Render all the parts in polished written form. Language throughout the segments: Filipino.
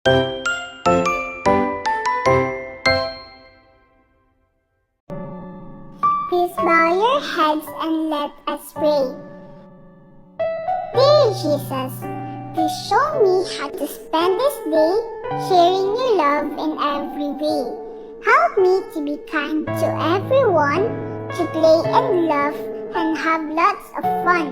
Please bow your heads and let us pray. Dear Jesus, please show me how to spend this day sharing your love in every way. Help me to be kind to everyone, to play and laugh and have lots of fun,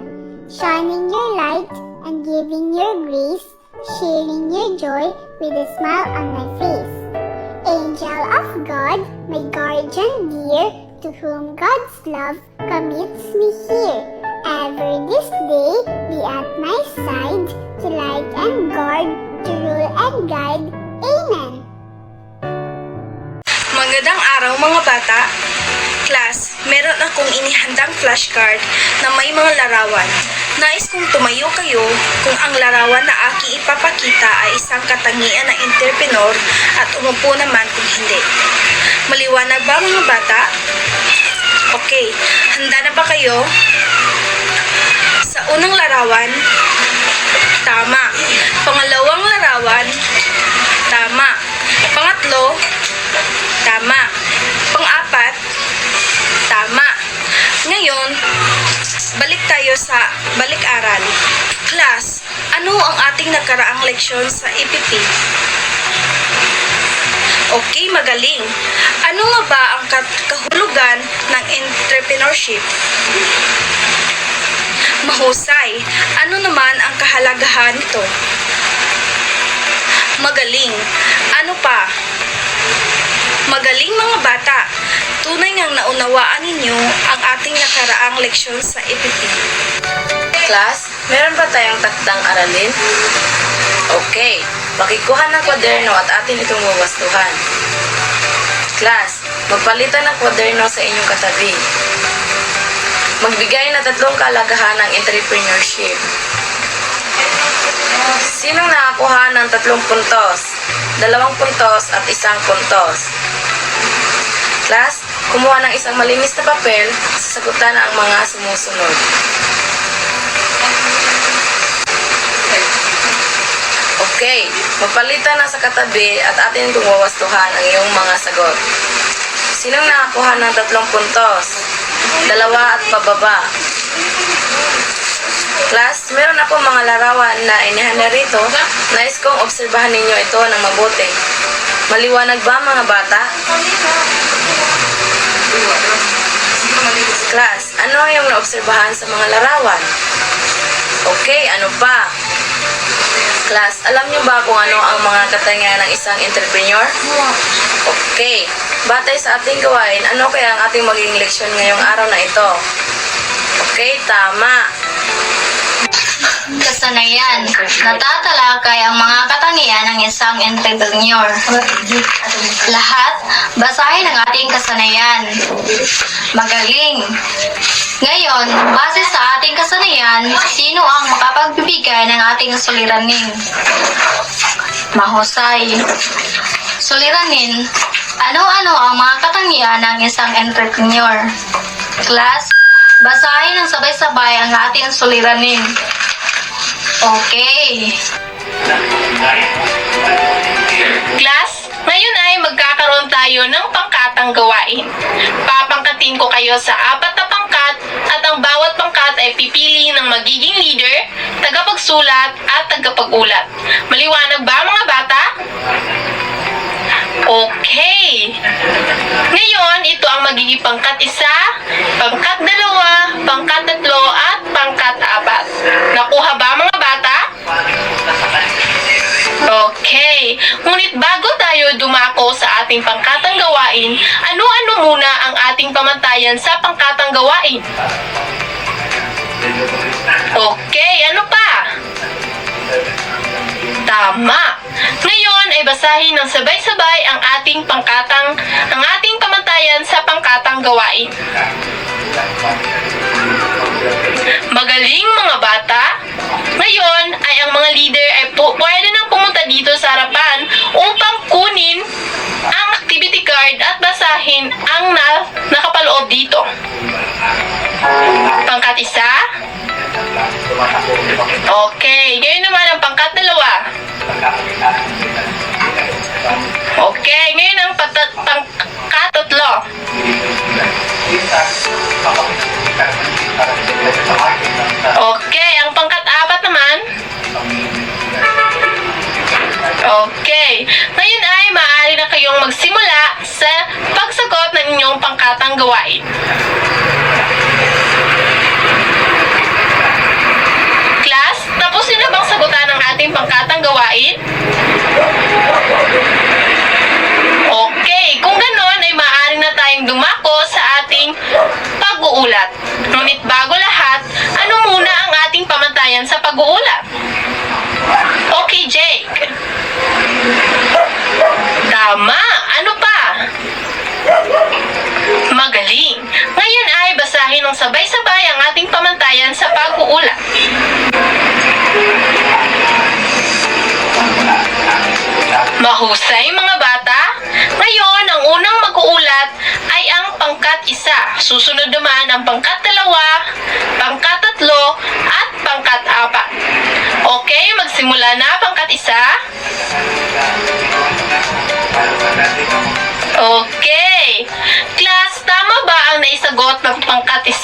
shining your light and giving your grace, sharing your joy with a smile on my face. Angel of God, my guardian dear, to whom God's love commits me here. Ever this day, be at my side, to light and guard, to rule and guide. Amen. Magandang araw mga bata. Class, meron akong inihandang flashcard na may mga larawan. Nais kong tumayo kayo kung ang larawan na aking ipapakita ay isang katangian ng entrepreneur at umupo naman kung hindi. Maliwanag ba mga bata? Okay, handa na ba kayo? Sa unang larawan, tama. Pangalawang larawan, tama. Pangatlo, tama. Pang-apat, tama. Ngayon, balik tayo sa balik-aral. Class, ano ang ating nakaraang leksyon sa EPP? Okay, magaling. Ano nga ba ang kahulugan ng entrepreneurship? Mahusay. Ano naman ang kahalagahan nito? Magaling. Ano pa? Magaling mga bata. Tunay ngang naunawaan ninyo ang ating nakaraang leksyon sa EPP. Class, meron ba tayong takdang aralin? Okay, makikuha ng kwaderno at atin itong wawastuhan. Class, magpalitan ng kwaderno sa inyong katabi. Magbigay na 3 kalagahan ng entrepreneurship. Sinong nakakuha ng 3 puntos, 2 puntos at 1 puntos? Class, kumuha ng isang malinis na papel, sasagutan ang mga sumusunod. Okay, magpalitan na sa katabi at atin itong wawastuhan ang iyong mga sagot. Sinong nakakuha ng 3 puntos, 2 at pababa? Class, meron ako mga larawan na inihanda rito. Nais kong obserbahan ninyo ito ng mabuti. Maliwanag ba mga bata? Class, ano yung naobserbahan sa mga larawan? Okay, ano pa? Class, alam niyo ba kung ano ang mga katangian ng isang entrepreneur? Okay, batay sa ating gawain, ano kaya ang ating magiging leksyon ngayong araw na ito? Okay, tama. Kasanayan. Natatalakay ang mga katangian ng isang entrepreneur. Lahat, basahin ang ating kasanayan. Magaling. Ngayon, base sa ating kasanayan, sino ang makapagbibigay ng ating suliranin? Mahusay. Suliranin, ano-ano ang mga katangian ng isang entrepreneur? Class, basahin ng sabay-sabay ang ating suliranin. Okay. Class, ngayon ay magkakaroon tayo ng pangkatang gawain. Papangkatin ko kayo sa 4 na pangkat at ang bawat pangkat ay pipili ng magiging leader, tagapagsulat at tagapag-ulat. Maliwanag ba mga bata? Okay. Ngayon, ito ang magiging pangkat 1, pangkat 2, pangkat 3 at pangkat 4. Nakuha ba mga bata? Okay. Ngunit bago tayo dumako sa ating pangkatang gawain, ano-ano muna ang ating pamantayan sa pangkatang gawain? Okay, ano pa? Tama. Ngayon ay basahin ng sabay-sabay ang ating pamantayan sa pangkatang gawain. Magaling mga bata. Ngayon ay ang mga leader ay pwede nang pumunta dito sa harapan upang kunin ang activity card at basahin ang nakapaloob dito. Pangkat 1. Okay, ngayon naman ang pangkat 2. Okay. Ngayon ay maaari na kayong magsimula sa pagsagot ng inyong pangkatang gawain. Class, tapos na bang sagutan ang ating pangkatang gawain? Okay, kung ganon ay maaari na tayong dumako sa ating pag-uulat. Ngunit bago lahat, ano muna ang ating pamantayan sa pag-uulat? Okay, Jake. Tama! Ano pa? Magaling! Ngayon ay basahin ng sabay-sabay ang ating pamantayan sa pag-uulat. Mahusay mga bata! Ngayon, ang unang mag-uulat ay ang pangkat 1. Susunod naman ang pangkat 2, pangkat 3, at pangkat 4. Okay, magsimula na pangkat 1. Okay. Class, tama ba ang naisagot ng pangkat 1?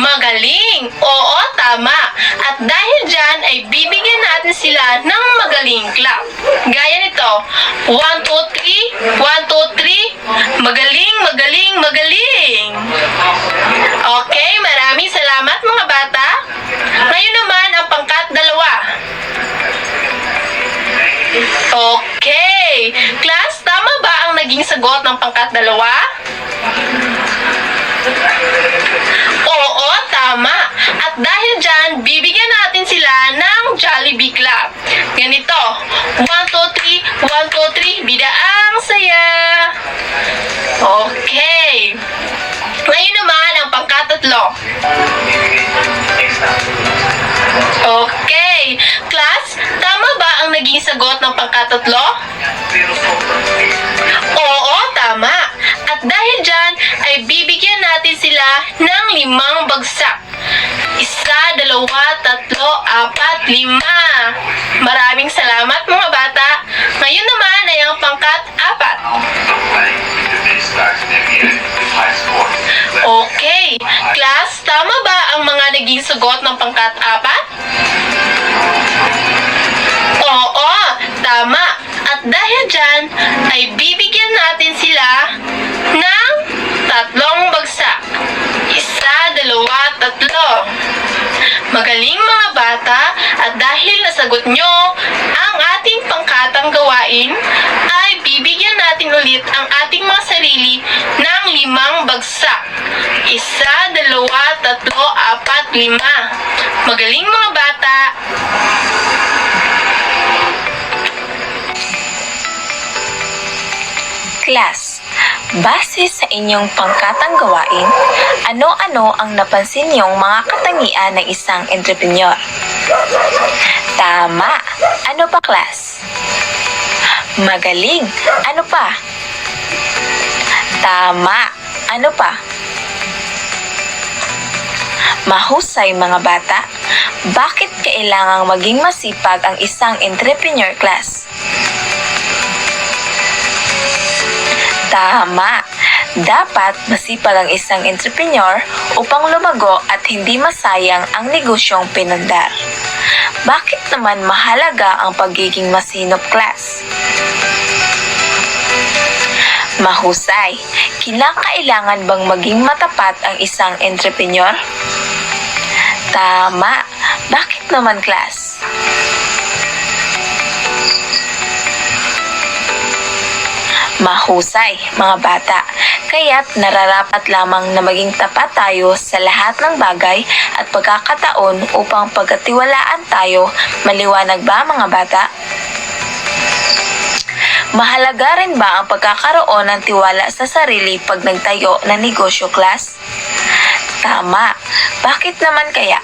Magaling! Oo, tama. At dahil dyan ay bibigyan natin sila ng magaling clap. Gaya nito. 1, 2, 3. 1, 2, 3. Magaling, magaling, magaling. Okay, maraming salamat mga bata. Ngayon naman ang pangkat 2. Okay. Class, tama ba ang naging sagot ng pangkat 2? Oo, tama. At dahil dyan, bibigyan natin sila ng Jollibee Club. Ganito. 1, 2, 3. 1, 2, 3. Bida ang saya. Okay. Ngayon naman ang pangkat 3. Okay. Class, tama ba ang naging sagot ng pangkat 3? Oo, tama. At dahil dyan, ay bibigyan natin sila ng 5 bagsak. 1, 2, 3, 4, 5. Maraming salamat mga bata. Ngayon naman ay ang pangkat 4. Okay. Class, tama ba ang mga naging sagot ng pangkat 4? Oo, tama. At dahil dyan, ay bibigyan natin sila ng 3 bagsak. 1, 2, 3. Magaling mga bata, at dahil nasagot nyo ang ating pangkatang gawain, ay bibigyan natin ulit ang ating mga sarili ng 5 bagsak. 1, 2, 3, 4, 5. Magaling mga bata. Class, base sa inyong pangkatang gawain, ano-ano ang napansin niyong mga katangian ng isang entrepreneur? Tama! Ano pa, class? Magaling! Ano pa? Tama! Ano pa? Mahusay mga bata! Bakit kailangang maging masipag ang isang entrepreneur, class? Tama! Dapat masipag ang isang entrepreneur upang lumago at hindi masayang ang negosyong pinundar. Bakit naman mahalaga ang pagiging masinop, class? Mahusay! Kinakailangan bang maging matapat ang isang entrepreneur? Tama! Bakit naman, class? Mahusay, mga bata. Kaya't nararapat lamang na maging tapat tayo sa lahat ng bagay at pagkakataon upang pagkatiwalaan tayo. Maliwanag ba, mga bata? Mahalaga rin ba ang pagkakaroon ng tiwala sa sarili pag nagtayo ng negosyo, class? Tama. Bakit naman kaya?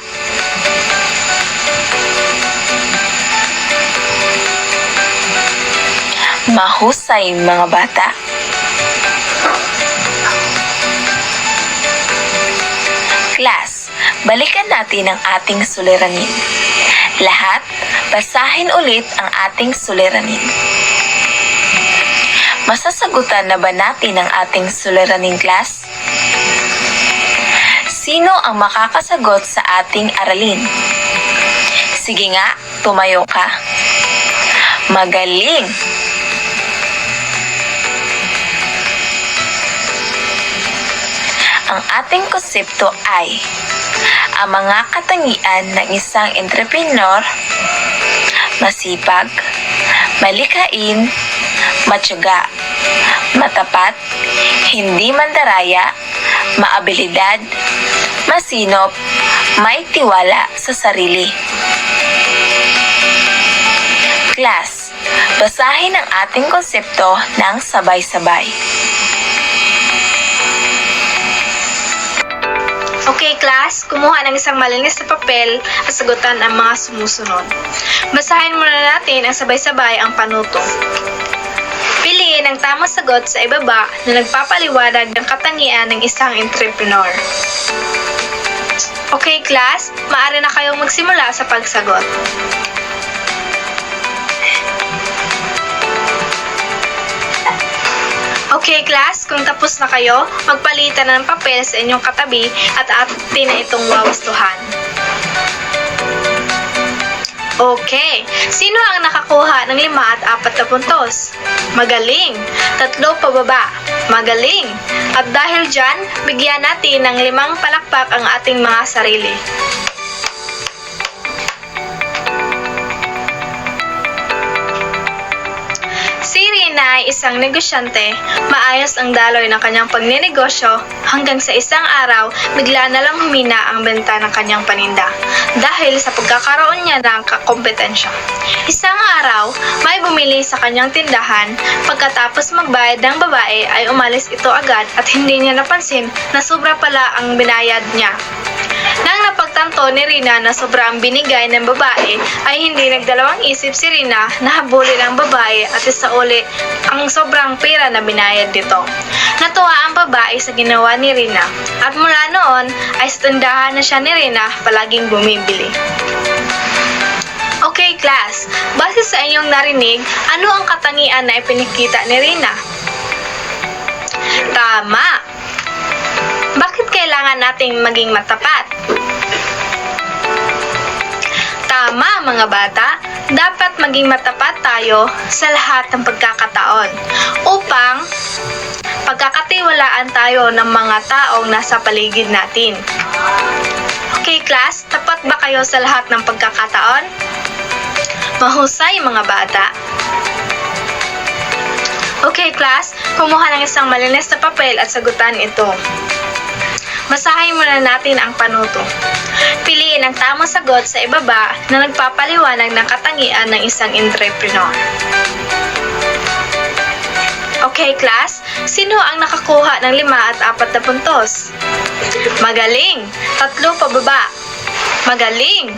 Mahusay mga bata. Class, balikan natin ang ating suliranin. Lahat, basahin ulit ang ating suliranin. Masasagutan na ba natin ang ating suliranin, class? Sino ang makakasagot sa ating aralin? Sige nga, tumayo ka. Magaling! Ang ating konsepto ay ang mga katangian ng isang entrepreneur: masipag, malikhain, matyaga, matapat, hindi mandaraya, maabilidad, masinop, may tiwala sa sarili. Class, basahin ang ating konsepto ng sabay-sabay. Okay, class, kumuha ng isang malinis na papel at sagutan ang mga sumusunod. Basahin muna natin ang sabay-sabay ang panuto. Piliin ang tamang sagot sa ibaba na nagpapaliwanag ng katangian ng isang entrepreneur. Okay, class, maaari na kayong magsimula sa pagsagot. Okay, class, kung tapos na kayo, magpalitan ng papel sa inyong katabi at atin na itong wawastuhan. Okay, sino ang nakakuha ng 5 at 4 na puntos? Magaling! 3 pababa. Magaling! At dahil dyan, bigyan natin ng 5 palakpak ang ating mga sarili. Si Rina ay isang negosyante. Maayos ang daloy ng kanyang pagninegosyo hanggang sa isang araw, bigla na lang humina ang benta ng kanyang paninda dahil sa pagkakaroon niya ng kakompetensya. Isang araw, may bumili sa kanyang tindahan. Pagkatapos magbayad ng babae ay umalis ito agad at hindi niya napansin na sobra pala ang binayad niya. Nang napagtanto ni Rina na sobra ang binigay ng babae, ay hindi nagdalawang isip si Rina na habulin ang babae at isauli ang sobrang pera na binayad dito. Natuwa ang babae sa ginawa ni Rina at mula noon ay sa tindahan na siya ni Rina palaging bumibili. Okay, class, base sa inyong narinig, ano ang katangian na ipinakita ni Rina? Tama! Bakit kailangan nating maging matapat? Tama, mga bata, dapat maging matapat tayo sa lahat ng pagkakataon upang pagkakatiwalaan tayo ng mga taong nasa paligid natin. Okay, class, tapat ba kayo sa lahat ng pagkakataon? Mahusay, mga bata. Okay, class, kumuha ng isang malinis na papel at sagutan ito. Basahin muna natin ang panuto. Piliin ang tamang sagot sa ibaba na nagpapaliwanag ng katangian ng isang entrepreneur. Okay, class, sino ang nakakuha ng 5 at 4 na puntos? Magaling! 3 pababa. Magaling!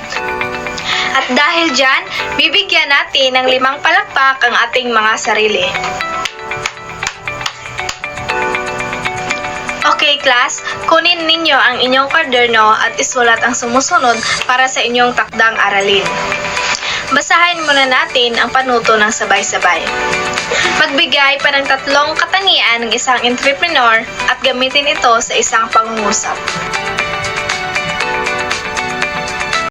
At dahil dyan, bibigyan natin ng 5 palakpak ang ating mga sarili. Okay, class, kunin ninyo ang inyong kwaderno at isulat ang sumusunod para sa inyong takdang aralin. Basahin muna natin ang panuto ng sabay-sabay. Magbigay pa ng 3 katangian ng isang entrepreneur at gamitin ito sa isang pangungusap.